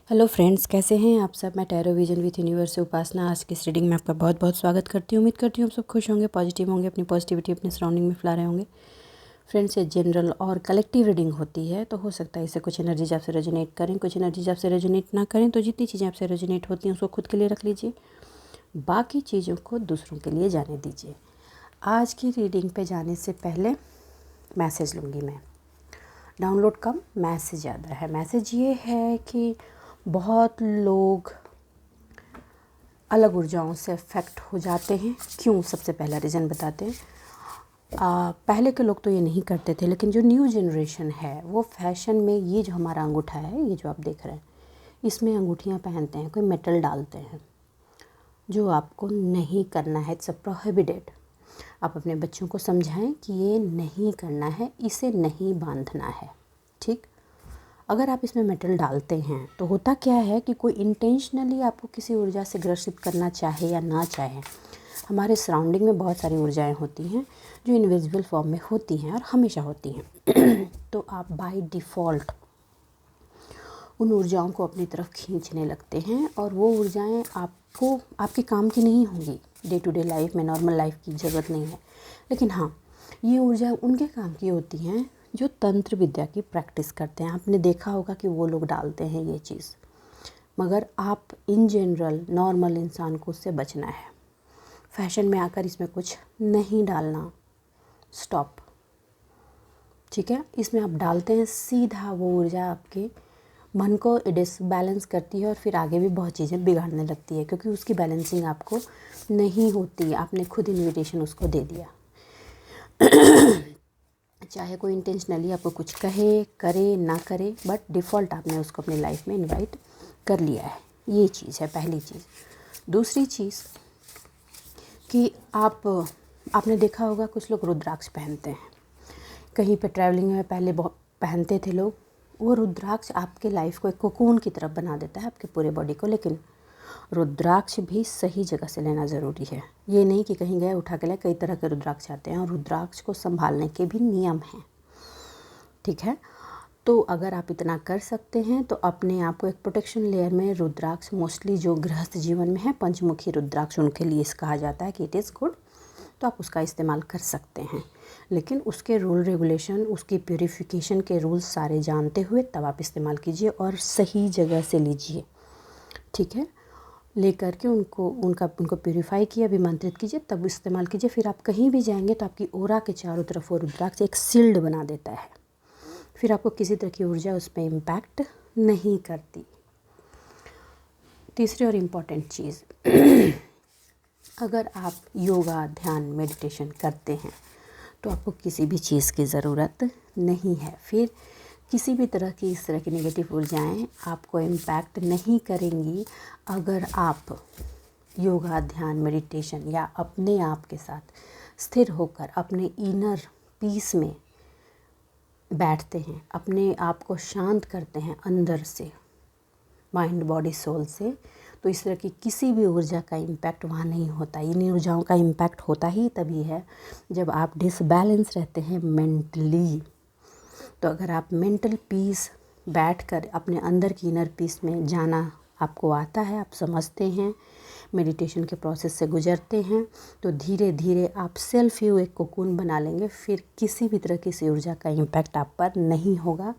Hello friends, कैसे हैं आप सब। मैं टैरो विजन विथ यूनिवर्स से उपासना आज की इस रीडिंग में आपका बहुत बहुत स्वागत करती हूँ। उम्मीद करती हूँ आप सब खुश होंगे, पॉजिटिव होंगे, अपनी पॉजिटिविटी अपने सराउंडिंग में फैला रहे होंगे। फ्रेंड्स, ये जनरल और कलेक्टिव रीडिंग होती है, तो हो सकता है इससे कुछ एनर्जीज आपसे रेजोनेट करें, कुछ एनर्जीज आपसे रेजोनेट ना करें। तो जितनी चीज़ें आपसे रेजोनेट होती हैं उसको खुद के लिए रख लीजिए, बाकी चीज़ों को दूसरों के लिए जाने दीजिए। आज की रीडिंग पे जाने से पहले मैसेज लूँगी मैं। डाउनलोड कम, मैसेज ज़्यादा है। मैसेज ये है कि बहुत लोग अलग ऊर्जाओं से अफेक्ट हो जाते हैं। क्यों? सबसे पहला रीज़न बताते हैं। पहले के लोग तो ये नहीं करते थे, लेकिन जो न्यू जनरेशन है वो फैशन में ये जो हमारा अंगूठा है, ये जो आप देख रहे हैं, इसमें अंगूठियाँ पहनते हैं, कोई मेटल डालते हैं, जो आपको नहीं करना है। It's a prohibited. आप अपने बच्चों को समझाएं कि ये नहीं करना है, इसे नहीं बांधना है। ठीक? अगर आप इसमें मेटल डालते हैं तो होता क्या है कि कोई इंटेंशनली आपको किसी ऊर्जा से ग्रसित करना चाहे या ना चाहे, हमारे सराउंडिंग में बहुत सारी ऊर्जाएं होती हैं जो इनविजिबल फॉर्म में होती हैं और हमेशा होती हैं। तो आप बाय डिफ़ॉल्ट उन ऊर्जाओं को अपनी तरफ खींचने लगते हैं और वो ऊर्जाएं आपको आपके काम की नहीं होंगी। डे टू डे लाइफ में, नॉर्मल लाइफ की ज़रूरत नहीं है, लेकिन हाँ, ये ऊर्जा उनके काम की होती हैं जो तंत्र विद्या की प्रैक्टिस करते हैं। आपने देखा होगा कि वो लोग डालते हैं ये चीज़, मगर आप इन जनरल नॉर्मल इंसान को उससे बचना है। फैशन में आकर इसमें कुछ नहीं डालना, स्टॉप। ठीक है? इसमें आप डालते हैं, सीधा वो ऊर्जा आपके मन को डिसबैलेंस करती है और फिर आगे भी बहुत चीज़ें बिगाड़ने लगती है, क्योंकि उसकी बैलेंसिंग आपको नहीं होती। आपने खुद इन्विटेशन उसको दे दिया। चाहे कोई इंटेंशनली आपको कुछ कहे, करे ना करे, बट डिफ़ॉल्ट आपने उसको अपनी लाइफ में इनवाइट कर लिया है। ये चीज़ है पहली चीज़। दूसरी चीज़ कि आपने देखा होगा कुछ लोग रुद्राक्ष पहनते हैं। कहीं पे ट्रैवलिंग में पहले बहुत पहनते थे लोग। वो रुद्राक्ष आपके लाइफ को एक कोकून की तरफ बना देता है, आपके पूरे बॉडी को। लेकिन रुद्राक्ष भी सही जगह से लेना ज़रूरी है। ये नहीं कि कहीं गए उठा के लाए। कई तरह के रुद्राक्ष आते हैं और रुद्राक्ष को संभालने के भी नियम हैं। ठीक है? तो अगर आप इतना कर सकते हैं तो अपने आप को एक प्रोटेक्शन लेयर में रुद्राक्ष, मोस्टली जो गृहस्थ जीवन में है, पंचमुखी रुद्राक्ष, उनके लिए कहा जाता है कि इट इज़ गुड, तो आप उसका इस्तेमाल कर सकते हैं। लेकिन उसके रूल रेगुलेशन, उसकी प्यूरिफिकेशन के रूल्स सारे जानते हुए तब आप इस्तेमाल कीजिए और सही जगह से लीजिए। ठीक है? लेकर के उनको प्यूरिफाई किया, अभिमंत्रित कीजिए, तब इस्तेमाल कीजिए। फिर आप कहीं भी जाएंगे तो आपकी ओरा के चारों तरफ वो रुद्राक्ष एक सील्ड बना देता है। फिर आपको किसी तरह की ऊर्जा उस पर इम्पैक्ट नहीं करती। तीसरी और इम्पॉर्टेंट चीज़, अगर आप योगा, ध्यान, मेडिटेशन करते हैं तो आपको किसी भी चीज़ की ज़रूरत नहीं है। फिर किसी भी तरह की इस तरह की नेगेटिव ऊर्जाएं आपको इम्पैक्ट नहीं करेंगी। अगर आप योगा, ध्यान, मेडिटेशन या अपने आप के साथ स्थिर होकर अपने इनर पीस में बैठते हैं, अपने आप को शांत करते हैं अंदर से, माइंड, बॉडी, सोल से, तो इस तरह की किसी भी ऊर्जा का इम्पैक्ट वहाँ नहीं होता। इन ऊर्जाओं का इम्पैक्ट होता ही तभी है जब आप डिसबैलेंस रहते हैं मेंटली। तो अगर आप मेंटल पीस बैठकर अपने अंदर की इनर पीस में जाना आपको आता है, आप समझते हैं, मेडिटेशन के प्रोसेस से गुजरते हैं, तो धीरे धीरे आप सेल्फ यू एक कोकून बना लेंगे। फिर किसी भी तरह की इस ऊर्जा का इम्पैक्ट आप पर नहीं होगा।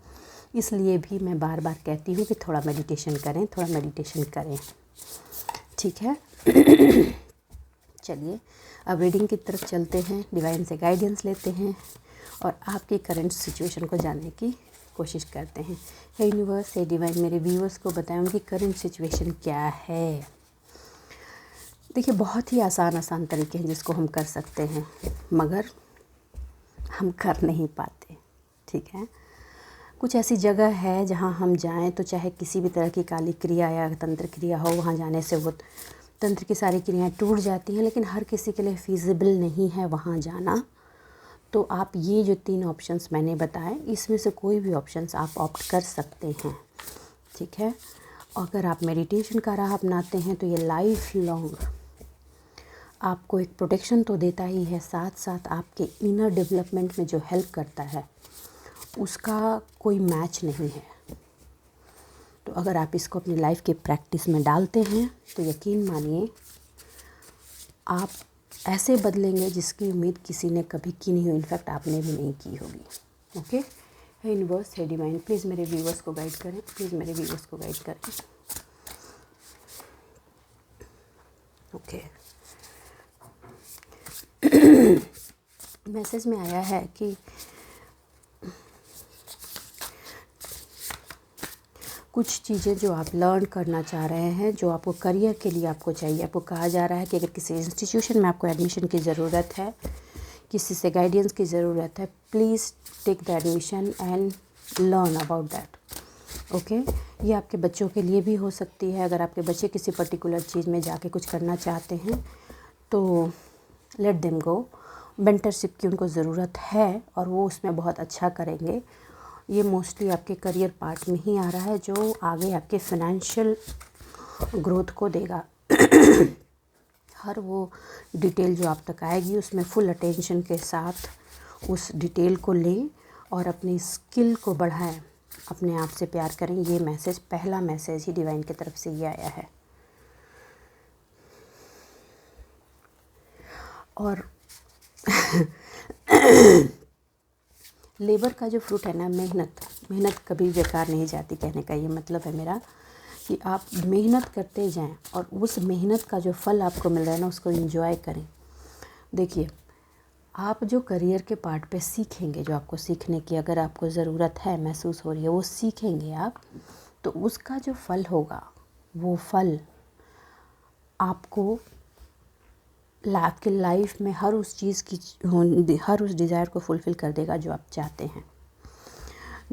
इसलिए भी मैं बार बार कहती हूँ कि थोड़ा मेडिटेशन करें, थोड़ा मेडिटेशन करें। ठीक है? चलिए अब रीडिंग की तरफ चलते हैं, डिवाइन से गाइडेंस लेते हैं और आपकी करंट सिचुएशन को जानने की कोशिश करते हैं। हे यूनिवर्स, हे डिवाइन, मेरे व्यूअर्स को बताएं उनकी करंट सिचुएशन क्या है। देखिए, बहुत ही आसान तरीके हैं जिसको हम कर सकते हैं, मगर हम कर नहीं पाते। ठीक है? कुछ ऐसी जगह है जहाँ हम जाएं तो चाहे किसी भी तरह की काली क्रिया या तंत्र क्रिया हो, वहाँ जाने से वो तंत्र की सारी क्रियाएं टूट जाती हैं, लेकिन हर किसी के लिए फीजिबल नहीं है वहाँ जाना। तो आप ये जो 3 ऑप्शंस मैंने बताए, इसमें से कोई भी ऑप्शंस आप ऑप्ट कर सकते हैं। ठीक है? अगर आप मेडिटेशन का राह अपनाते हैं तो ये लाइफ लॉन्ग आपको एक प्रोटेक्शन तो देता ही है, साथ साथ आपके इनर डेवलपमेंट में जो हेल्प करता है उसका कोई मैच नहीं है। तो अगर आप इसको अपनी लाइफ के प्रैक्टिस में डालते हैं तो यकीन मानिए आप ऐसे बदलेंगे जिसकी उम्मीद किसी ने कभी की नहीं हुई, इनफैक्ट आपने भी नहीं की होगी। Okay, hey universe, hey divine, please मेरे व्यूवर्स को गाइड करें, प्लीज़ मेरे व्यूवर्स को गाइड करें। ओके, मैसेज में आया है कि कुछ चीज़ें जो आप लर्न करना चाह रहे हैं, जो आपको करियर के लिए आपको चाहिए। आपको कहा जा रहा है कि अगर किसी इंस्टीट्यूशन में आपको एडमिशन की ज़रूरत है, किसी से गाइडेंस की ज़रूरत है, please take the admission and learn about that. Okay, ये आपके बच्चों के लिए भी हो सकती है। अगर आपके बच्चे किसी पर्टिकुलर चीज़ में जाके कुछ करना चाहते हैं तो लेट देम गो। मेंटरशिप की उनको ज़रूरत है और वो उसमें बहुत अच्छा करेंगे। ये मोस्टली आपके करियर पार्ट में ही आ रहा है, जो आगे आपके फाइनेंशियल ग्रोथ को देगा। हर वो डिटेल जो आप तक आएगी उसमें फुल अटेंशन के साथ उस डिटेल को लें और अपनी स्किल को बढ़ाएं, अपने आप से प्यार करें। ये मैसेज, पहला मैसेज ही डिवाइन की तरफ से ये आया है। और लेबर का जो फ्रूट है ना, मेहनत कभी बेकार नहीं जाती। कहने का ये मतलब है मेरा कि आप मेहनत करते जाएं और उस मेहनत का जो फल आपको मिल रहा है ना, उसको एंजॉय करें। देखिए, आप जो करियर के पार्ट पे सीखेंगे, जो आपको सीखने की अगर आपको ज़रूरत है, महसूस हो रही है, वो सीखेंगे आप, तो उसका जो फल होगा वो फल आपको आपके लाइफ में हर उस चीज़ की, हर उस डिज़ायर को फुलफ़िल कर देगा जो आप चाहते हैं।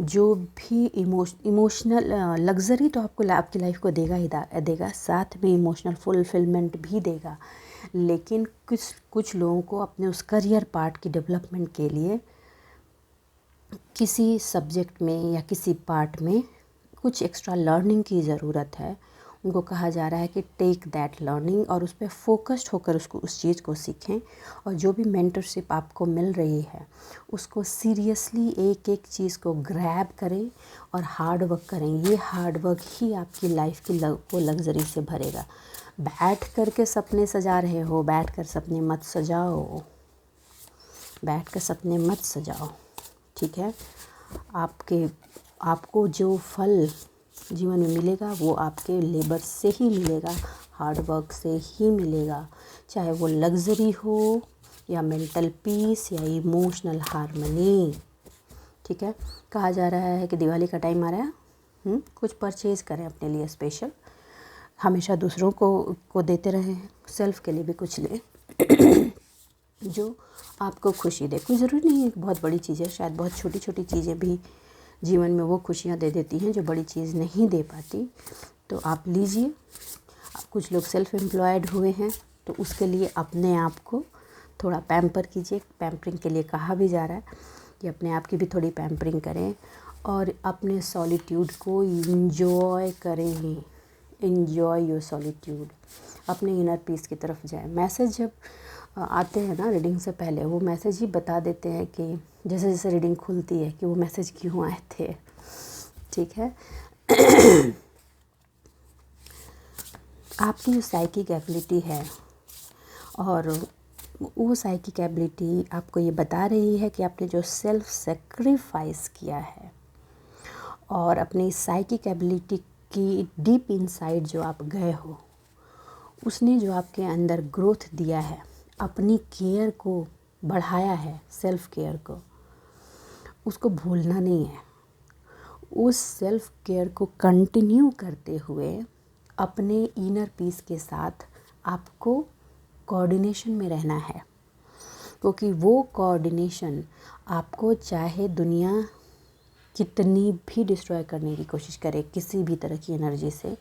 जो भी इमोशनल लग्जरी तो आपको आपकी लाइफ को देगा ही देगा, साथ में इमोशनल फुलफिलमेंट भी देगा। लेकिन कुछ लोगों को अपने उस करियर पार्ट की डेवलपमेंट के लिए किसी सब्जेक्ट में या किसी पार्ट में कुछ एक्स्ट्रा लर्निंग की ज़रूरत है। उनको कहा जा रहा है कि टेक दैट लर्निंग और उस पर फोकस्ड होकर उस चीज़ को सीखें। और जो भी मेंटरशिप आपको मिल रही है उसको सीरियसली एक एक चीज़ को ग्रैब करें और हार्ड वर्क करें। ये हार्ड वर्क ही आपकी लाइफ की को लग्जरी से भरेगा। बैठ कर के सपने सजा रहे हो, बैठ कर सपने मत सजाओ, बैठ कर सपने मत सजाओ, ठीक है। आपको जो फल जीवन में मिलेगा वो आपके लेबर से ही मिलेगा, हार्ड वर्क से ही मिलेगा। चाहे वो लग्जरी हो या मेंटल पीस या इमोशनल हार्मनी, ठीक है। कहा जा रहा है कि दिवाली का टाइम आ रहा है, कुछ परचेज़ करें अपने लिए स्पेशल। हमेशा दूसरों को देते रहें, सेल्फ के लिए भी कुछ लें जो आपको खुशी दे। कोई ज़रूरी नहीं है कि बहुत बड़ी चीज़ें, शायद बहुत छोटी छोटी चीज़ें भी जीवन में वो खुशियाँ दे देती हैं जो बड़ी चीज़ नहीं दे पाती। तो आप लीजिए। कुछ लोग सेल्फ एम्प्लॉयड हुए हैं तो उसके लिए अपने आप को थोड़ा पैम्पर कीजिए। पैम्परिंग के लिए कहा भी जा रहा है कि अपने आप की भी थोड़ी पैम्परिंग करें और अपने सॉलिट्यूड को इंजॉय करें। इंजॉय योर सॉलिट्यूड, अपने इनर पीस की तरफ जाएं। मैसेज जब आते हैं ना रीडिंग से पहले, वो मैसेज ही बता देते हैं कि जैसे जैसे रीडिंग खुलती है कि वो मैसेज क्यों आए थे, ठीक है। आपकी जो साइकिक एबिलिटी है और वो साइकिक एबिलिटी आपको ये बता रही है कि आपने जो सेल्फ सेक्रीफाइस किया है और अपनी साइकिक एबिलिटी की डीप इनसाइड जो आप गए हो, उसने जो आपके अंदर ग्रोथ दिया है, अपनी केयर को बढ़ाया है, सेल्फ केयर को, उसको भूलना नहीं है। उस सेल्फ केयर को कंटिन्यू करते हुए अपने इनर पीस के साथ आपको कोऑर्डिनेशन में रहना है, क्योंकि वो कोऑर्डिनेशन आपको चाहे दुनिया कितनी भी डिस्ट्रॉय करने की कोशिश करे, किसी भी तरह की एनर्जी से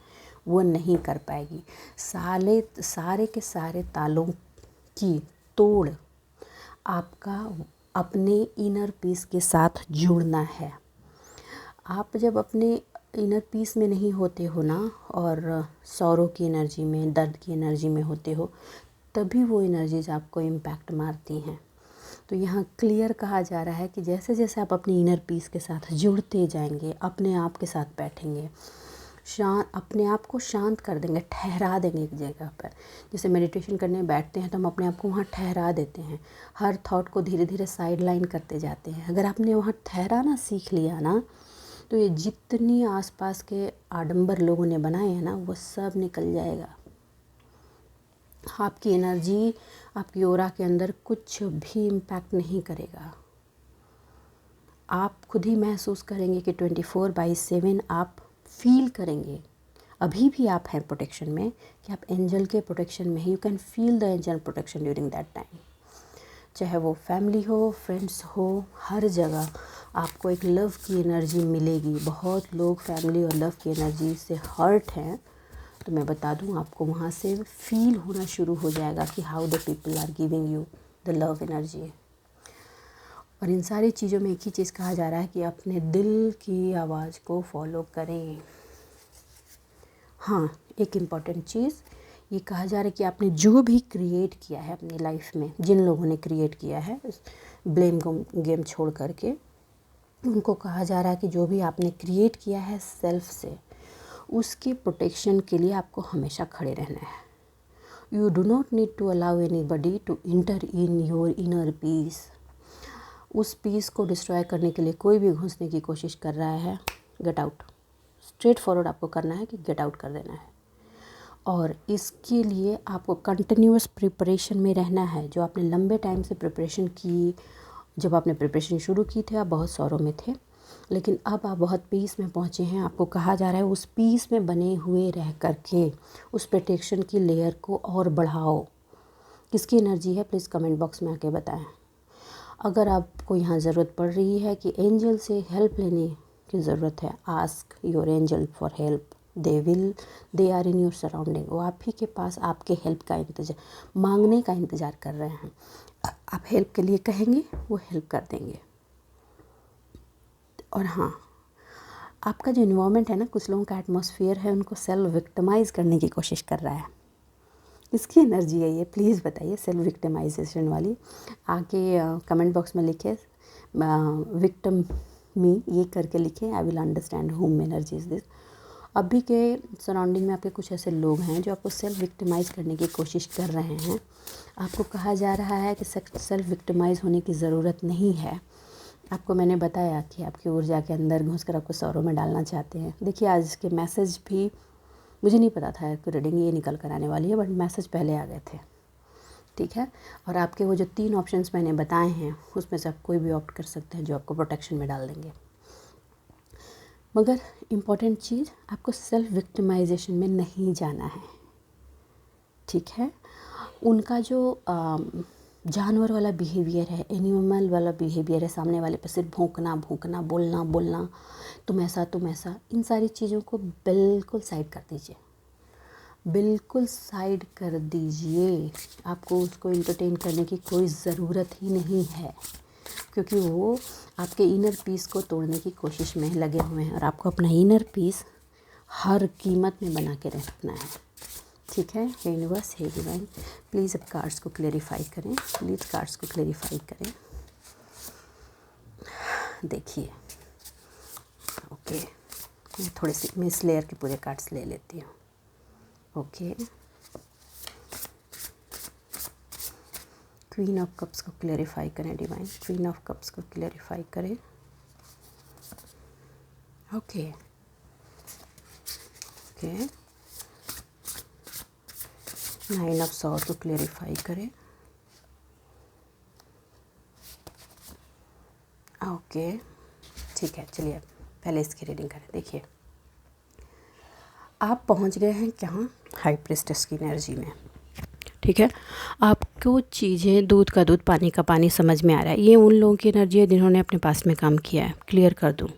वो नहीं कर पाएगी। सारे के सारे तालों की तोड़ आपका अपने इनर पीस के साथ जुड़ना है। आप जब अपने इनर पीस में नहीं होते हो ना और सौरों की एनर्जी में, दर्द की एनर्जी में होते हो, तभी वो एनर्जीज आपको इम्पैक्ट मारती हैं। तो यहाँ क्लियर कहा जा रहा है कि जैसे जैसे आप अपनी इनर पीस के साथ जुड़ते जाएंगे, अपने आप के साथ बैठेंगे, अपने आप को शांत कर देंगे, ठहरा देंगे एक जगह पर। जैसे मेडिटेशन करने बैठते हैं तो हम अपने आप को वहाँ ठहरा देते हैं, हर थॉट को धीरे धीरे साइड लाइन करते जाते हैं। अगर आपने वहाँ ठहराना सीख लिया ना, तो ये जितनी आसपास के आडंबर लोगों ने बनाए हैं ना, वो सब निकल जाएगा। आपकी एनर्जी, आपकी ऑरा के अंदर कुछ भी इम्पैक्ट नहीं करेगा। आप खुद ही महसूस करेंगे कि 24/7 आप फील करेंगे। अभी भी आप हैं प्रोटेक्शन में, कि आप एंजल के प्रोटेक्शन में हैं। You can feel the angel protection during that time. चाहे वो फैमिली हो, फ्रेंड्स हो, हर जगह आपको एक लव की एनर्जी मिलेगी। बहुत लोग फैमिली और लव की एनर्जी से हर्ट हैं, तो मैं बता दूं आपको वहाँ से फील होना शुरू हो जाएगा कि how the people are giving you the love energy. और इन सारी चीज़ों में एक ही चीज़ कहा जा रहा है कि अपने दिल की आवाज़ को फॉलो करें। हाँ, एक इम्पॉर्टेंट चीज़ ये कहा जा रहा है कि आपने जो भी क्रिएट किया है अपनी लाइफ में, जिन लोगों ने क्रिएट किया है ब्लेम गेम छोड़ करके, उनको कहा जा रहा है कि जो भी आपने क्रिएट किया है सेल्फ से, उसके प्रोटेक्शन के लिए आपको हमेशा खड़े रहना है। You do not need to allow anybody to enter in your inner peace. उस पीस को डिस्ट्रॉय करने के लिए कोई भी घुसने की कोशिश कर रहा है, गेट आउट। स्ट्रेट फॉरवर्ड आपको करना है कि गेट आउट कर देना है। और इसके लिए आपको कंटिन्यूअस प्रिपरेशन में रहना है। जो आपने लंबे टाइम से प्रिपरेशन की, जब आपने प्रिपरेशन शुरू की थी आप बहुत सौरों में थे, लेकिन अब आप बहुत पीस में पहुँचे हैं। आपको कहा जा रहा है उस पीस में बने हुए रह करके उस प्रोटेक्शन की लेयर को और बढ़ाओ। किसकी एनर्जी है, प्लीज़ कमेंट बॉक्स में आके बताएं। अगर आपको यहाँ ज़रूरत पड़ रही है कि एंजल से हेल्प लेने की ज़रूरत है, ask your angel for help. They are in your surrounding. वो आप ही के पास आपके हेल्प का इंतज़ार, मांगने का इंतज़ार कर रहे हैं। आप हेल्प के लिए कहेंगे, वो हेल्प कर देंगे। और हाँ, आपका जो इन्वायरमेंट है ना, कुछ लोगों का एटमॉस्फेयर है, उनको सेल्फ विक्टिमाइज़ करने की कोशिश कर रहा है। इसकी एनर्जी है ये, प्लीज़ बताइए। सेल्फ विक्टिमाइजेशन वाली आके कमेंट बॉक्स में लिखे, विक्टिम मी ये करके लिखें। I will understand home energy is this. अभी के सराउंडिंग में आपके कुछ ऐसे लोग हैं जो आपको सेल्फ विक्टिमाइज़ करने की कोशिश कर रहे हैं। आपको कहा जा रहा है कि सेल्फ विक्टिमाइज़ होने की ज़रूरत नहीं है। आपको मैंने बताया कि आपकी ऊर्जा के अंदर घुसकर आपको सौरों में डालना चाहते हैं। देखिए, आज के मैसेज भी मुझे नहीं पता था कि रीडिंग ये निकल कर आने वाली है, बट मैसेज पहले आ गए थे, ठीक है। और आपके वो जो 3 ऑप्शंस मैंने बताए हैं, उसमें से आप कोई भी ऑप्ट कर सकते हैं जो आपको प्रोटेक्शन में डाल देंगे। मगर इम्पॉर्टेंट चीज़, आपको सेल्फ विक्टिमाइजेशन में नहीं जाना है, ठीक है। उनका जो जानवर वाला बिहेवियर है, एनिमल वाला बिहेवियर है, सामने वाले पे सिर्फ भौंकना, बोलना, तुम ऐसा, इन सारी चीज़ों को बिल्कुल साइड कर दीजिए, बिल्कुल साइड कर दीजिए। आपको उसको एंटरटेन करने की कोई ज़रूरत ही नहीं है, क्योंकि वो आपके इनर पीस को तोड़ने की कोशिश में लगे हुए हैं। और आपको अपना इनर पीस हर कीमत में बना के रखना है, ठीक है। हे यूनिवर्स, हे डिवाइन, प्लीज़ अब कार्ड्स को क्लेरिफाई करें, प्लीज़ कार्ड्स को क्लेरिफाई करें। देखिए, ओके, मैं थोड़े से मैं इस लेयर के पूरे कार्ड्स ले लेती हूँ। ओके, क्वीन ऑफ कप्स को क्लेरिफाई करें डिवाइन, क्वीन ऑफ कप्स को क्लेरिफाई करें। ओके, नाइन ऑफ सॉर्ड को क्लेरिफाई करें। ओके, ठीक है, चलिए पहले इसकी रीडिंग करें। देखिए, आप पहुंच गए हैं कहाँ, हाई प्रिस्टेस की एनर्जी में, ठीक है। आपको चीज़ें दूध का दूध, पानी का पानी समझ में आ रहा है। ये उन लोगों की एनर्जी है जिन्होंने अपने पास में काम किया है। क्लियर कर दूँ,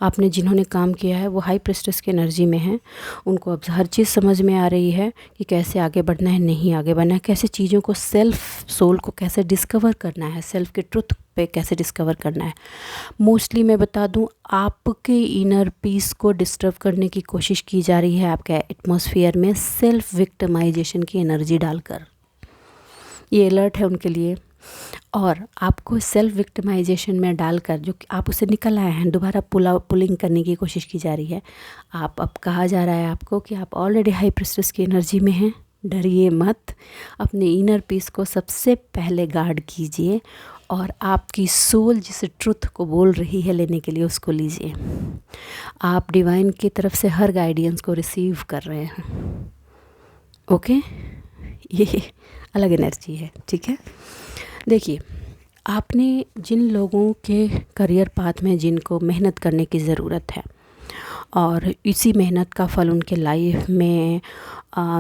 आपने जिन्होंने काम किया है वो हाई प्रिस्टेस की एनर्जी में है। उनको अब हर चीज़ समझ में आ रही है कि कैसे आगे बढ़ना है, नहीं आगे बढ़ना है, कैसे चीज़ों को, सेल्फ सोल को कैसे डिस्कवर करना है, सेल्फ के ट्रुथ पे कैसे डिस्कवर करना है। मोस्टली मैं बता दूं, आपके इनर पीस को डिस्टर्ब करने की कोशिश की जा रही है आपके एटमॉस्फेयर में, सेल्फ विक्टिमाइजेशन की एनर्जी डालकर। ये अलर्ट है उनके लिए और आपको सेल्फ विक्टिमाइजेशन में डालकर जो आप उससे निकल आए हैं, दोबारा पुलिंग करने की कोशिश की जा रही है। आप अब कहा जा रहा है आपको कि आप ऑलरेडी हाई प्रेस्टिस की एनर्जी में हैं, डरिए मत। अपने इनर पीस को सबसे पहले गार्ड कीजिए और आपकी सोल जिस ट्रुथ को बोल रही है लेने के लिए उसको लीजिए। आप डिवाइन की तरफ से हर गाइडेंस को रिसीव कर रहे हैं। ओके, ये अलग एनर्जी है, ठीक है। देखिए, आपने जिन लोगों के करियर पाथ में जिनको मेहनत करने की ज़रूरत है और इसी मेहनत का फल उनके लाइफ में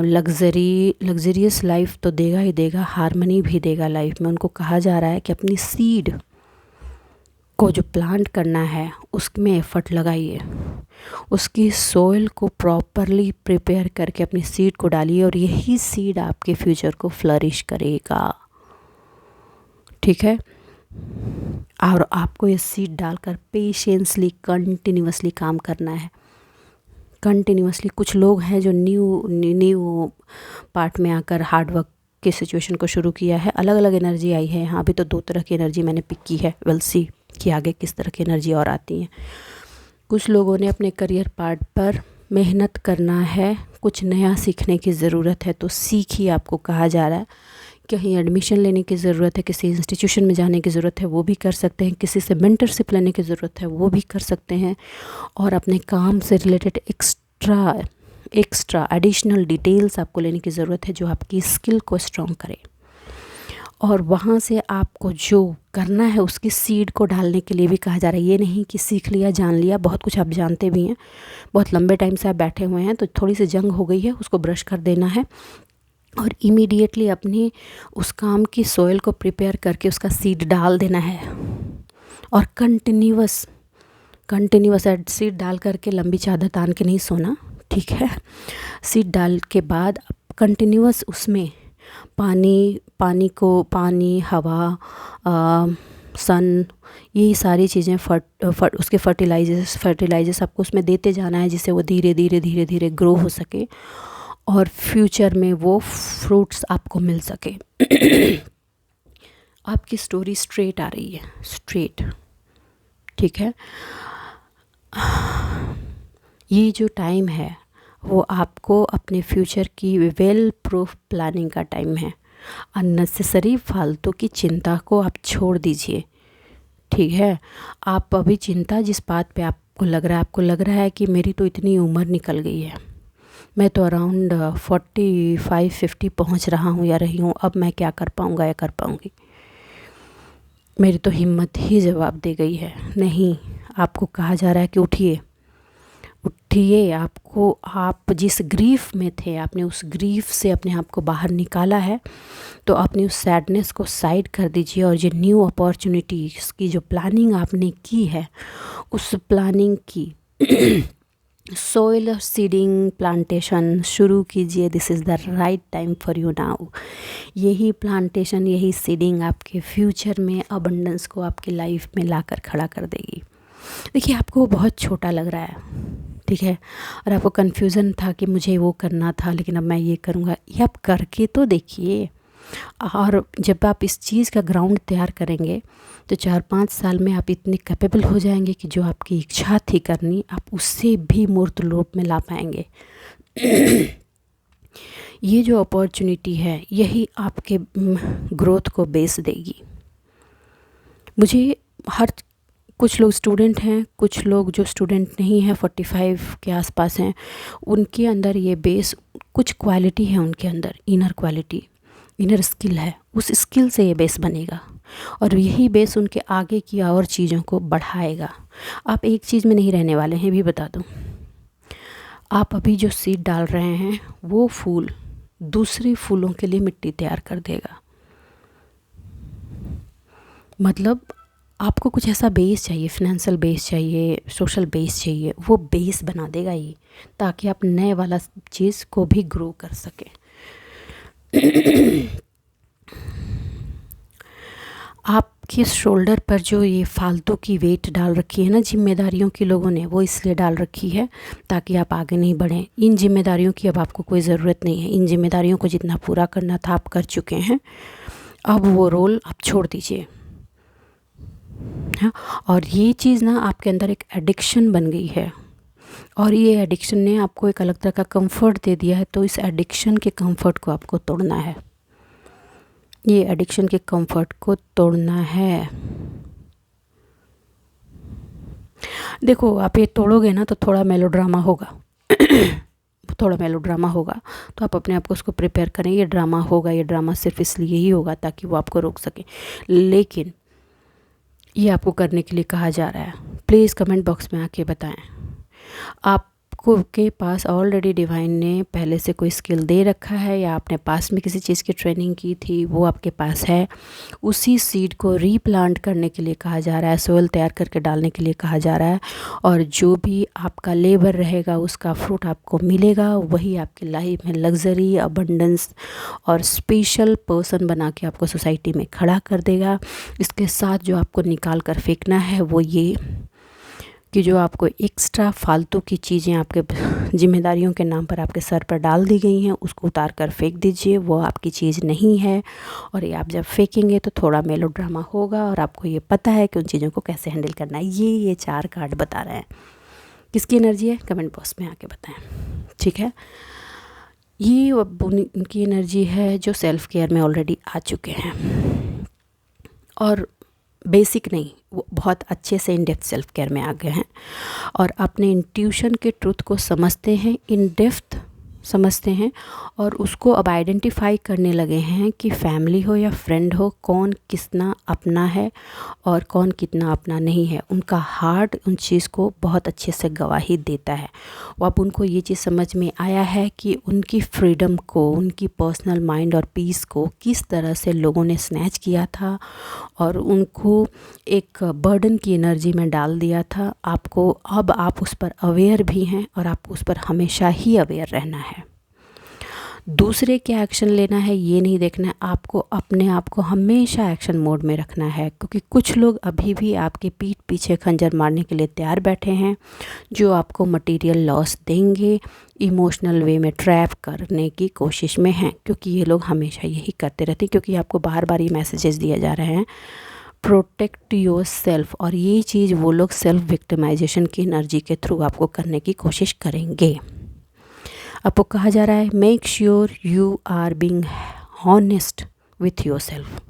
लग्जरियस लाइफ तो देगा ही देगा, हार्मनी भी देगा लाइफ में। उनको कहा जा रहा है कि अपनी सीड को जो प्लांट करना है उसमें एफर्ट लगाइए, उसकी सोइल को प्रॉपरली प्रिपेयर करके अपनी सीड को डालिए और यही सीड आपके फ्यूचर को फ्लरिश करेगा, ठीक है। और आपको ये सीड डालकर पेशेंसली कंटिन्यूअसली काम करना है, कंटिन्यूअसली। कुछ लोग हैं जो न्यू पार्ट में आकर हार्डवर्क के सिचुएशन को शुरू किया है। अलग अलग एनर्जी आई है यहाँ। अभी तो 2 तरह की एनर्जी मैंने पिक की है, विल सी कि आगे किस तरह की एनर्जी और आती है। कुछ लोगों ने अपने करियर पार्ट पर मेहनत करना है, कुछ नया सीखने की ज़रूरत है तो सीखिए, आपको कहा जा रहा है। कहीं एडमिशन लेने की ज़रूरत है, किसी इंस्टीट्यूशन में जाने की ज़रूरत है, वो भी कर सकते हैं। किसी से मेंटरशिप लेने की ज़रूरत है, वो भी कर सकते हैं। और अपने काम से रिलेटेड एक्स्ट्रा एडिशनल डिटेल्स आपको लेने की ज़रूरत है जो आपकी स्किल को स्ट्रॉन्ग करे। और वहाँ से आपको जो करना है उसकी सीड को डालने के लिए भी कहा जा रहा है। ये नहीं कि सीख लिया, जान लिया, बहुत कुछ आप जानते भी हैं, बहुत लंबे टाइम से आप बैठे हुए हैं तो थोड़ी सी जंग हो गई है, उसको ब्रश कर देना है और इमीडिएटली अपनी उस काम की सोइल को प्रिपेयर करके उसका सीड डाल देना है। और कंटिन्यूअस सीड डाल करके लंबी चादर तान के नहीं सोना, ठीक है। सीड डाल के बाद कंटिन्यूअस उसमें पानी, हवा, सन, यही सारी चीज़ें उसके फर्टिलाइजर्स आपको उसमें देते जाना है जिससे वो धीरे धीरे ग्रो हो सके और फ्यूचर में वो फ्रूट्स आपको मिल सके। आपकी स्टोरी स्ट्रेट आ रही है, स्ट्रेट, ठीक है। ये जो टाइम है वो आपको अपने फ्यूचर की वेल प्रूफ प्लानिंग का टाइम है। अननेसेसरी फालतू की चिंता को आप छोड़ दीजिए, ठीक है। आप अभी चिंता जिस बात पे आपको लग रहा है कि मेरी तो इतनी उम्र निकल गई है, मैं तो अराउंड 45-50 पहुंच रहा हूं या रही हूं, अब मैं क्या कर पाऊंगा या कर पाऊंगी, मेरी तो हिम्मत ही जवाब दे गई है। नहीं, आपको कहा जा रहा है कि उठिए, आप जिस ग्रीफ में थे, आपने उस ग्रीफ से अपने आप को बाहर निकाला है तो अपनी उस सैडनेस को साइड कर दीजिए और जो न्यू अपॉर्चुनिटीज़ की जो प्लानिंग आपने की है उस प्लानिंग की सोइल सीडिंग प्लांटेशन शुरू कीजिए। This is the right time for you now. यही प्लांटेशन, यही सीडिंग आपके फ्यूचर में अबंडेंस को आपकी लाइफ में लाकर खड़ा कर देगी। देखिए, आपको बहुत छोटा लग रहा है, ठीक है, और आपको कन्फ्यूज़न था कि मुझे वो करना था लेकिन अब मैं ये करूँगा। ये आप करके तो देखिए। और जब आप इस चीज़ का ग्राउंड तैयार करेंगे तो 4-5 साल में आप इतने कैपेबल हो जाएंगे कि जो आपकी इच्छा थी करनी, आप उससे भी मूर्त रूप में ला पाएंगे। ये जो अपॉर्चुनिटी है यही आपके ग्रोथ को बेस देगी। कुछ लोग स्टूडेंट हैं, कुछ लोग जो स्टूडेंट नहीं हैं, 45 के आसपास हैं, उनके अंदर ये बेस, कुछ क्वालिटी है उनके अंदर, इनर क्वालिटी, इनर स्किल है, उस स्किल से ये बेस बनेगा और यही बेस उनके आगे की और चीज़ों को बढ़ाएगा। आप एक चीज़ में नहीं रहने वाले हैं, भी बता दूं। आप अभी जो सीड डाल रहे हैं वो फूल दूसरे फूलों के लिए मिट्टी तैयार कर देगा। मतलब आपको कुछ ऐसा बेस चाहिए, फिनेंशियल बेस चाहिए, सोशल बेस चाहिए, वो बेस बना देगा ये, ताकि आप नए वाला चीज़ को भी ग्रो कर सकें। आपके शोल्डर पर जो ये फालतू की वेट डाल रखी है ना जिम्मेदारियों की, लोगों ने वो इसलिए डाल रखी है ताकि आप आगे नहीं बढ़ें। इन जिम्मेदारियों की अब आपको कोई ज़रूरत नहीं है। इन जिम्मेदारियों को जितना पूरा करना था आप कर चुके हैं। अब वो रोल आप छोड़ दीजिए। हाँ, और ये चीज़ ना आपके अंदर एक एडिक्शन बन गई है, और ये एडिक्शन ने आपको एक अलग तरह का कंफर्ट दे दिया है। तो इस एडिक्शन के कंफर्ट को आपको तोड़ना है, ये एडिक्शन के कंफर्ट को तोड़ना है। देखो, आप ये तोड़ोगे ना तो थोड़ा मेलोड्रामा होगा थोड़ा मेलोड्रामा होगा, तो आप अपने आप को उसको प्रिपेयर करें। ये ड्रामा होगा, ये ड्रामा सिर्फ इसलिए ही होगा ताकि वो आपको रोक सके, लेकिन ये आपको करने के लिए कहा जा रहा है। प्लीज़ कमेंट बॉक्स में आके बताएं। आपको के पास ऑलरेडी डिवाइन ने पहले से कोई स्किल दे रखा है, या आपने पास में किसी चीज़ की ट्रेनिंग की थी, वो आपके पास है। उसी सीड को रीप्लांट करने के लिए कहा जा रहा है, सोइल तैयार करके डालने के लिए कहा जा रहा है। और जो भी आपका लेबर रहेगा उसका फ्रूट आपको मिलेगा, वही आपकी लाइफ में लग्जरी, अबंडेंस और स्पेशल पर्सन बना के आपको सोसाइटी में खड़ा कर देगा। इसके साथ जो आपको निकाल कर फेंकना है वो ये कि जो आपको एक्स्ट्रा फालतू की चीज़ें आपके जिम्मेदारियों के नाम पर आपके सर पर डाल दी गई हैं, उसको उतार कर फेंक दीजिए। वो आपकी चीज़ नहीं है, और ये आप जब फेंकेंगे तो थोड़ा मेलोड्रामा होगा, और आपको ये पता है कि उन चीज़ों को कैसे हैंडल करना है। ये 4 कार्ड बता रहे हैं। किसकी एनर्जी है, कमेंट बॉक्स में आके बताएं, ठीक है। ये उनकी एनर्जी है जो सेल्फ़ केयर में ऑलरेडी आ चुके हैं, और बेसिक नहीं, वो बहुत अच्छे से इन डेप्थ सेल्फ केयर में आ गए हैं, और अपने इंट्यूशन के ट्रुथ को समझते हैं, इन डेप्थ समझते हैं, और उसको अब आइडेंटिफाई करने लगे हैं कि फैमिली हो या फ्रेंड हो, कौन कितना अपना है और कौन कितना अपना नहीं है। उनका हार्ट उन चीज़ को बहुत अच्छे से गवाही देता है। वो अब उनको ये चीज़ समझ में आया है कि उनकी फ्रीडम को, उनकी पर्सनल माइंड और पीस को किस तरह से लोगों ने स्नैच किया था, और उनको एक बर्डन की एनर्जी में डाल दिया था। आपको अब आप उस पर अवेयर भी हैं, और आपको उस पर हमेशा ही अवेयर रहना है। दूसरे क्या एक्शन लेना है ये नहीं देखना है, आपको अपने आप को हमेशा एक्शन मोड में रखना है, क्योंकि कुछ लोग अभी भी आपके पीठ पीछे खंजर मारने के लिए तैयार बैठे हैं, जो आपको मटेरियल लॉस देंगे, इमोशनल वे में ट्रैप करने की कोशिश में हैं, क्योंकि ये लोग हमेशा यही करते रहते हैं। क्योंकि आपको बार बार ये मैसेजेस दिए जा रहे हैं, प्रोटेक्ट योर सेल्फ, और ये चीज़ वो लोग सेल्फ विक्टिमाइजेशन की एनर्जी के थ्रू आपको करने की कोशिश करेंगे। आपको कहा जा रहा है make sure you are being honest with your self.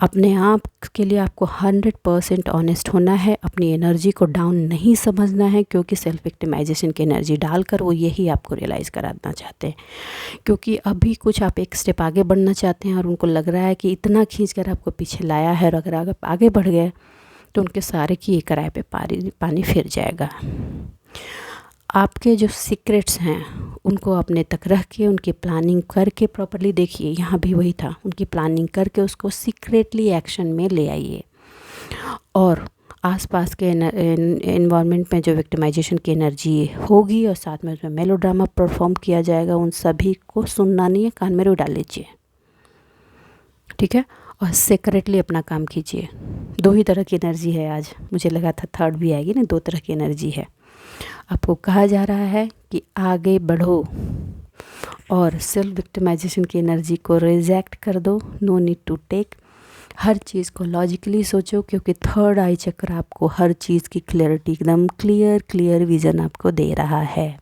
अपने आप के लिए आपको 100% ऑनेस्ट होना है, अपनी एनर्जी को डाउन नहीं समझना है, क्योंकि सेल्फ विक्टिमाइजेशन की एनर्जी डालकर वो यही आपको रियलाइज़ कराना चाहते हैं। क्योंकि अभी कुछ आप एक स्टेप आगे बढ़ना चाहते हैं, और उनको लग रहा है कि इतना खींच कर आपको पीछे लाया है, और अगर आप आगे बढ़ गए तो उनके सारे किए कराए पे पानी फिर जाएगा। आपके जो सीक्रेट्स हैं उनको अपने तक रख के, उनकी प्लानिंग करके प्रॉपर्ली देखिए, यहाँ भी वही था, उनकी प्लानिंग करके उसको सीक्रेटली एक्शन में ले आइए। और आसपास के एनवायरनमेंट में जो विक्टिमाइजेशन की एनर्जी होगी, और साथ में उसमें मेलोड्रामा परफॉर्म किया जाएगा, उन सभी को सुनना नहीं है, कान में रू डाल लीजिए, ठीक है। और सीक्रेटली अपना काम कीजिए। 2 ही तरह की एनर्जी है आज, मुझे लगा था थर्ड भी आएगी ना, 2 तरह की एनर्जी है। आपको कहा जा रहा है कि आगे बढ़ो और सेल्फ विक्टिमाइजेशन की एनर्जी को रिजेक्ट कर दो। नो नीड टू टेक, हर चीज़ को लॉजिकली सोचो, क्योंकि थर्ड आई चक्र आपको हर चीज़ की क्लैरिटी, एकदम क्लियर विज़न आपको दे रहा है।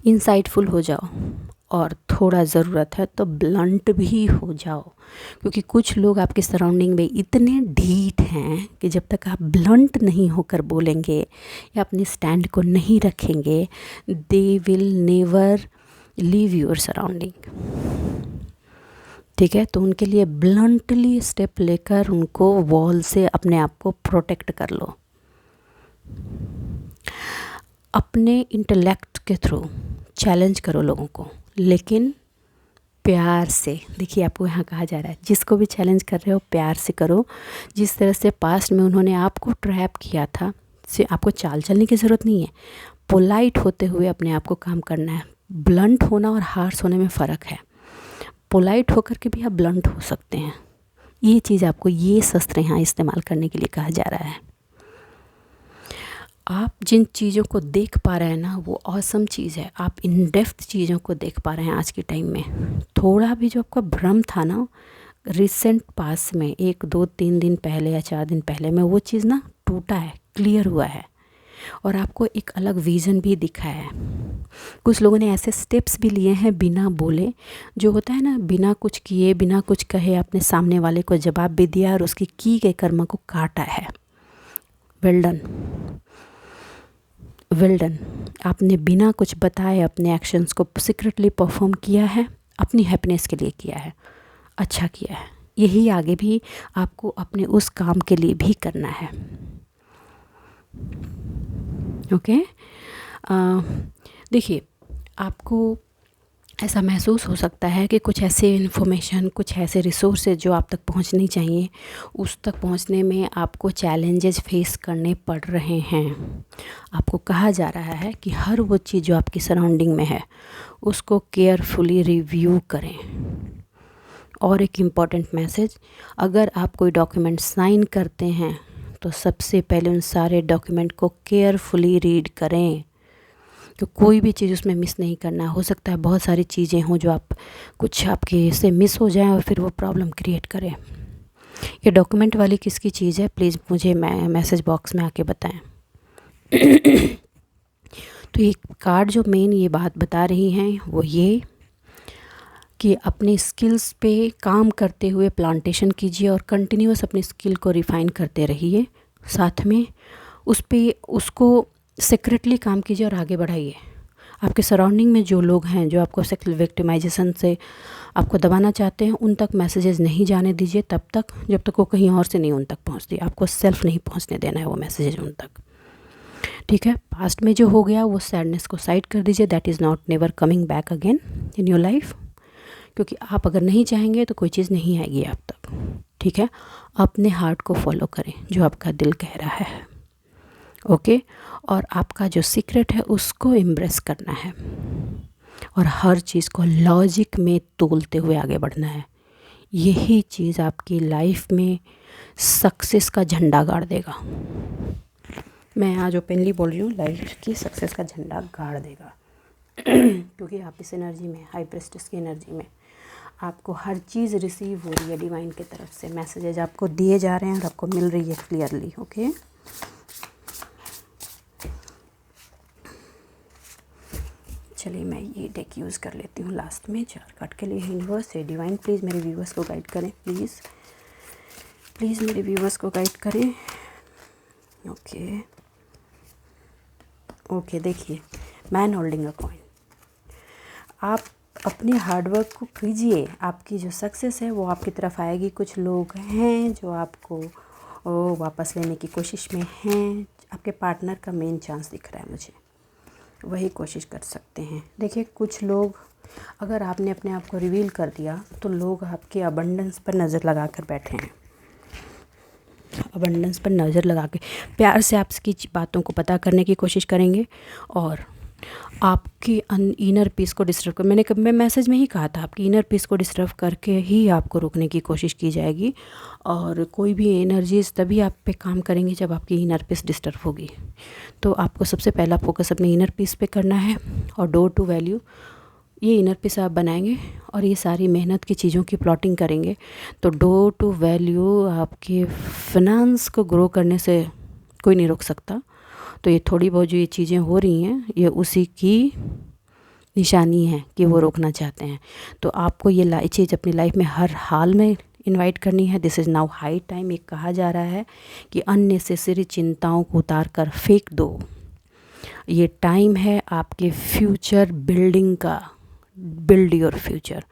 इंसाइटफुल हो जाओ, और थोड़ा ज़रूरत है तो ब्लंट भी हो जाओ, क्योंकि कुछ लोग आपके सराउंडिंग में इतने ढीठ हैं कि जब तक आप ब्लंट नहीं होकर बोलेंगे या अपने स्टैंड को नहीं रखेंगे, they will never leave your surrounding, ठीक है। तो उनके लिए ब्लंटली स्टेप लेकर उनको वॉल से अपने आप को प्रोटेक्ट कर लो। अपने इंटेलेक्ट के थ्रू चैलेंज करो लोगों को, लेकिन प्यार से। देखिए, आपको यहाँ कहा जा रहा है जिसको भी चैलेंज कर रहे हो प्यार से करो। जिस तरह से पास्ट में उन्होंने आपको ट्रैप किया था, से आपको चाल चलने की ज़रूरत नहीं है। पोलाइट होते हुए अपने आप को काम करना है। ब्लंट होना और हार्श होने में फ़र्क है। पोलाइट होकर के भी आप ब्लंट हो सकते हैं। ये चीज़ आपको, ये शस्त्र यहाँ इस्तेमाल करने के लिए कहा जा रहा है। आप जिन चीज़ों को देख पा रहे हैं ना, वो ऑसम चीज़ है। आप इन डेप्थ चीज़ों को देख पा रहे हैं आज के टाइम में। थोड़ा भी जो आपका भ्रम था ना रिसेंट पास में, 1 2 3 दिन पहले या 4 दिन पहले में, वो चीज़ ना टूटा है, क्लियर हुआ है और आपको एक अलग विज़न भी दिखा है। कुछ लोगों ने ऐसे स्टेप्स भी लिए हैं बिना बोले, जो होता है ना, बिना कुछ किए बिना कुछ कहे आपने सामने वाले को जवाब भी दिया और उसकी की गए कर्म को काटा है। Well done, well done. आपने बिना कुछ बताए अपने एक्शंस को सीक्रेटली परफॉर्म किया है, अपनी हैप्पीनेस के लिए किया है, अच्छा किया है। यही आगे भी आपको अपने उस काम के लिए भी करना है। ओके। देखिए, आपको ऐसा महसूस हो सकता है कि कुछ ऐसे इन्फॉर्मेशन, कुछ ऐसे रिसोर्सेज जो आप तक पहुंचनी चाहिए, उस तक पहुंचने में आपको चैलेंजेस फेस करने पड़ रहे हैं। आपको कहा जा रहा है कि हर वो चीज़ जो आपकी सराउंडिंग में है उसको केयरफुली रिव्यू करें। और एक इम्पॉर्टेंट मैसेज, अगर आप कोई डॉक्यूमेंट साइन करते हैं तो सबसे पहले उन सारे डॉक्यूमेंट को केयरफुली रीड करें, तो कोई भी चीज़ उसमें मिस नहीं करना। हो सकता है बहुत सारी चीज़ें हों जो आप कुछ आपके से मिस हो जाएं और फिर वो प्रॉब्लम क्रिएट करें। ये डॉक्यूमेंट वाली किसकी चीज़ है, प्लीज़ मुझे मैसेज बॉक्स में आके बताएं। तो ये कार्ड जो मेन ये बात बता रही हैं वो ये कि अपने स्किल्स पे काम करते हुए प्लांटेशन कीजिए और कंटिन्यूस अपनी स्किल को रिफ़ाइन करते रहिए। साथ में उस पे उसको सीक्रेटली काम कीजिए और आगे बढ़ाइए। आपके सराउंडिंग में जो लोग हैं जो आपको सेक्सुअल विक्टिमाइजेशन से आपको दबाना चाहते हैं, उन तक मैसेजेस नहीं जाने दीजिए तब तक जब तक वो कहीं और से नहीं उन तक पहुंचती। आपको सेल्फ नहीं पहुंचने देना है वो मैसेजेस उन तक, ठीक है। पास्ट में जो हो गया वो सैडनेस को साइड कर दीजिए। That is not never coming back again in your life, क्योंकि आप अगर नहीं चाहेंगे तो कोई चीज़ नहीं आएगी आप तक, ठीक है। अपने हार्ट को फॉलो करें, जो आपका दिल कह रहा है, ओके। और आपका जो सीक्रेट है उसको एम्ब्रेस करना है और हर चीज़ को लॉजिक में तोलते हुए आगे बढ़ना है। यही चीज़ आपकी लाइफ में सक्सेस का झंडा गाड़ देगा। मैं आज ओपनली बोल रही हूँ, लाइफ की सक्सेस का झंडा गाड़ देगा। क्योंकि आप इस एनर्जी में, हाई प्रेस्टिस की एनर्जी में, आपको हर चीज़ रिसीव हो रही है डिवाइन की तरफ से। मैसेजेज आपको दिए जा रहे हैं और आपको मिल रही है क्लियरली, ओके। चलिए मैं ये डेक यूज़ कर लेती हूँ लास्ट में 4 कार्ड के लिए। यूनिवर्स से डिवाइन प्लीज़ मेरे व्यूवर्स को गाइड करें, प्लीज़ प्लीज़ मेरे व्यूवर्स को गाइड करें। ओके ओके, देखिए, मैन होल्डिंग अ कॉइन। आप अपने हार्डवर्क को कीजिए, आपकी जो सक्सेस है वो आपकी तरफ आएगी। कुछ लोग हैं जो आपको वापस लेने की कोशिश में हैं। आपके पार्टनर का मेन चांस दिख रहा है मुझे, वही कोशिश कर सकते हैं। देखिए, कुछ लोग, अगर आपने अपने आप को रिवील कर दिया तो लोग आपके अबंडेंस पर नज़र लगा कर बैठे हैं। अबंडेंस पर नज़र लगा के प्यार से आपकी बातों को पता करने की कोशिश करेंगे और आपकी इनर पीस को डिस्टर्ब कर, मैं मैसेज में ही कहा था, आपकी इनर पीस को डिस्टर्ब करके ही आपको रोकने की कोशिश की जाएगी। और कोई भी एनर्जीज तभी आप पे काम करेंगी जब आपकी इनर पीस डिस्टर्ब होगी। तो आपको सबसे पहला फोकस अपने इनर पीस पे करना है और डोर टू वैल्यू, ये इनर पीस आप बनाएंगे और ये सारी मेहनत की चीज़ों की प्लॉटिंग करेंगे तो डोर टू वैल्यू आपके फिनांस को ग्रो करने से कोई नहीं रोक सकता। तो ये थोड़ी बहुत जो ये चीज़ें हो रही हैं, ये उसी की निशानी है कि वो रोकना चाहते हैं। तो आपको ये चीज़ अपनी लाइफ में हर हाल में इनवाइट करनी है। This is now high time. ये कहा जा रहा है कि अननेसेसरी चिंताओं को उतार कर फेंक दो। ये टाइम है आपके फ्यूचर बिल्डिंग का। Build your future.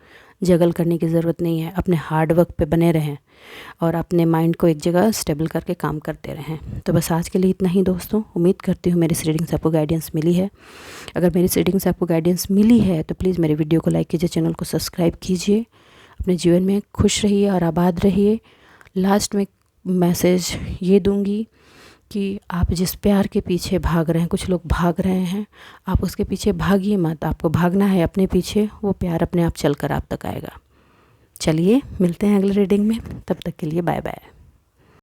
जगल करने की ज़रूरत नहीं है, अपने हार्ड वर्क पे बने रहें और अपने माइंड को एक जगह स्टेबल करके काम करते रहें। तो बस आज के लिए इतना ही दोस्तों। उम्मीद करती हूँ मेरी रीडिंग से आपको गाइडेंस मिली है। अगर मेरी रीडिंग से आपको गाइडेंस मिली है तो प्लीज़ मेरे वीडियो को लाइक कीजिए, चैनल को सब्सक्राइब कीजिए। अपने जीवन में खुश रहिए और आबाद रहिए। लास्ट में मैसेज ये दूँगी कि आप जिस प्यार के पीछे भाग रहे हैं, कुछ लोग भाग रहे हैं, आप उसके पीछे भागिए मत। आपको भागना है अपने पीछे, वो प्यार अपने आप चल कर आप तक आएगा। चलिए मिलते हैं अगले रीडिंग में, तब तक के लिए बाय बाय।